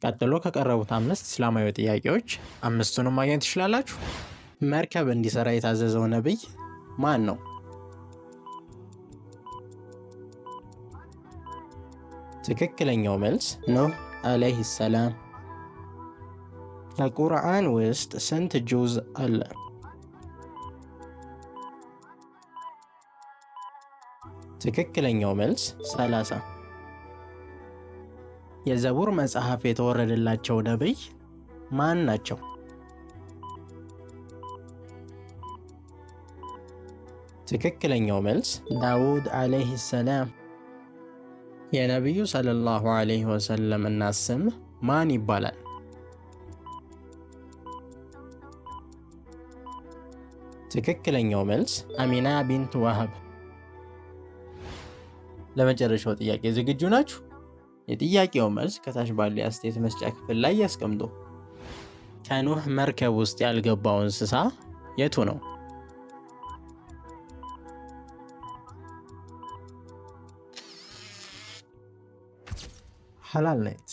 ቀጥሎ ከቀረቡት 5 እስላማዊ ጥያቄዎች 5ቱንም ማግኘት ትችላላችሁ። መርከብ እንዲሰራ የታዘዘው ነብይ ማን ነው? ትክክለኛው መልስ ኑህ አለይሂ ሰላም። በቁርአን ውስጥ ስንት ጁዝ አለ? ትክክለኛው መልስ 30። የዘቡር መጽሐፍ የተወረደላቸው ነብይ ማን ናቸው? ትክክለኛው መልስ ዳውድ አለይሂ ሰላም። የነቢዩ ሰለላሁ ዐለይሂ ወሰለም እናት ስም ማን ይባላል? ትክክለኛው መልስ አሚና ቢንት ወሃብ። ለመጨረሻው ጥያቄ ዝግጁ ናችሁ? የጥያቄው መልስ ከታች ባለው የአስተያየት መስጫ ክፍል ላይ ያስቀምጡ። ከኑህ መርከብ ውስጥ ያልገባው እንስሳ የቱ ነው? ሐላል ናይት